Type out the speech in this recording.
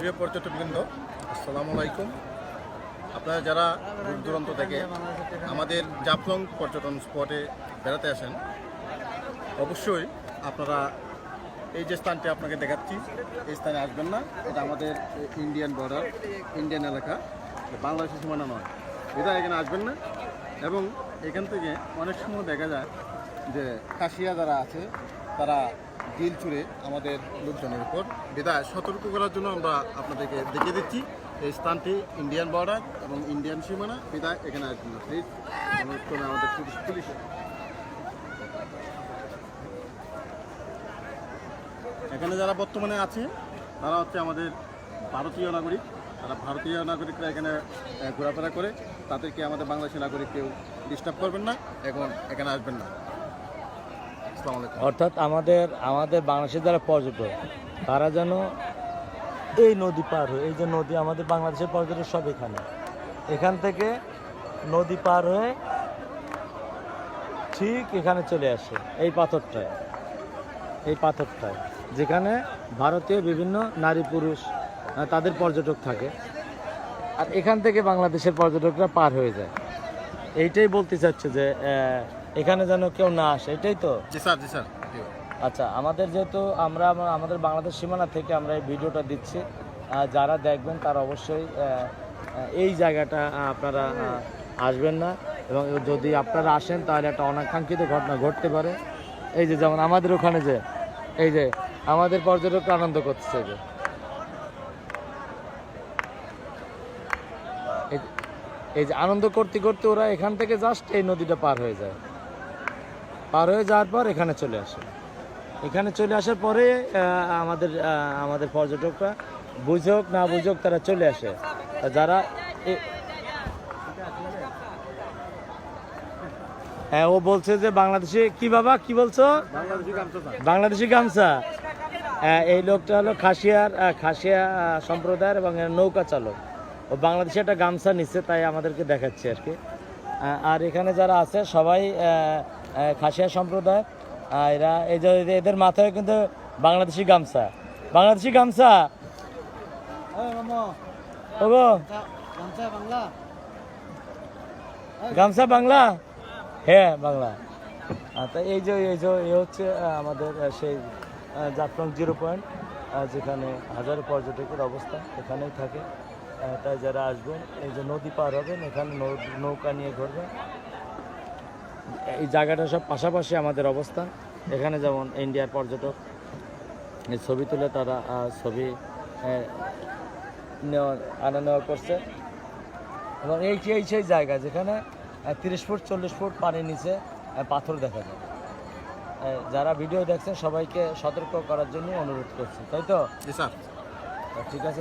প্রিয় পর্যটকবৃন্দ, আসসালামু আলাইকুম। আপনারা যারা দূর দূরান্ত থেকে আমাদের জাফলং পর্যটন স্পটে বেড়াতে আসেন, অবশ্যই আপনারা এই যে স্থানটি আপনাকে দেখাচ্ছি, এই স্থানে আসবেন না। এটা আমাদের ইন্ডিয়ান বর্ডার, ইন্ডিয়ান এলাকা, বাংলাদেশের সীমানা নয়। এটা এখানে আসবেন না। এবং এখান থেকে অনেক সময় দেখা যায় যে কাশিয়া যারা আছে তারা ডিল ছুড়ে আমাদের লোকজনের উপর। বিদায় সতর্ক করার জন্য আমরা আপনাদেরকে দেখিয়ে দিচ্ছি এই স্থানটি ইন্ডিয়ান বর্ডার এবং ইন্ডিয়ান সীমানা। বিদায় এখানে আসবেন না প্লিজ। অনুরোধ করে আমাদের পুলিশ এখানে যারা বর্তমানে আছে তারা হচ্ছে আমাদের ভারতীয় নাগরিক। তারা ভারতীয় নাগরিকরা এখানে ঘোরাফেরা করে, তাদেরকে আমাদের বাংলাদেশি নাগরিক কেউ ডিস্টার্ব করবেন না, এখন এখানে আসবেন না। অর্থাৎ আমাদের বাংলাদেশের যারা পর্যটক তারা যেন এই নদী পার হয়ে, এই যে নদী আমাদের বাংলাদেশের পর্যটক সব এখান থেকে নদী পার হয়ে ঠিক এখানে চলে আসে এই পাথরটায় যেখানে ভারতীয় বিভিন্ন নারী পুরুষ তাদের পর্যটক থাকে, আর এখান থেকে বাংলাদেশের পর্যটকরা পার হয়ে যায়। এইটাই বলতে চাচ্ছে যে এখানে যেন কেউ না আসে, এটাই তো? জি স্যার, জি স্যার। আচ্ছা, আমাদের যেহেতু আমাদের বাংলাদেশ সীমানা থেকে আমরা এই ভিডিওটা দিচ্ছি, যারা দেখবেন তারা অবশ্যই এই জায়গাটা আপনারা আসবেন না। এবং যদি আপনারা আসেন তাহলে একটা অনাকাঙ্ক্ষিত ঘটনা ঘটতে পারে। এই যে যেমন আমাদের ওখানে যে এই যে আমাদের পর্যটকরা আনন্দ করতেছে, যে এই যে আনন্দ করতে করতে ওরা এখান থেকে জাস্ট এই নদীটা পার হয়ে যায়। পার হয়ে যাওয়ার পর এখানে চলে আসে। এখানে চলে আসার পরে আমাদের পর্যটকরা বুঝুক না বুঝুক তারা চলে আসে। যারা হ্যাঁ, ও বলছে যে বাংলাদেশি কি বাবা কি বলছো? বাংলাদেশি গামছা। এই লোকটা হলো খাসিয়া সম্প্রদায়ের এবং নৌকা চালক। ও বাংলাদেশে একটা গামছা নিচ্ছে, তাই আমাদেরকে দেখাচ্ছে আর কি। আর এখানে যারা আছে সবাই খাসিয়া সম্প্রদায়। এরা এই যে এদের মাথায় কিন্তু বাংলাদেশি গামছা গামছা বাংলা, হ্যাঁ বাংলা। তা এই যে হচ্ছে আমাদের সেই জাফলং 0 পয়েন্ট, যেখানে হাজারো পর্যটকের অবস্থা এখানেই থাকে। তাই যারা আসবেন এই যে নদী পার হবেন, এখানে নৌকা নিয়ে ঘুরবেন। এই জায়গাটা সব পাশাপাশি আমাদের অবস্থান। এখানে যেমন ইন্ডিয়ার পর্যটক এই ছবি তুলে তারা ছবি নেওয়া করছে। এবং এই সেই জায়গা যেখানে 30 ফুট 40 ফুট পানির নিচে পাথর দেখা যায়। যারা ভিডিও দেখছেন সবাইকে সতর্ক করার জন্য অনুরোধ করছি, তাই তো? জি স্যার। ঠিক আছে।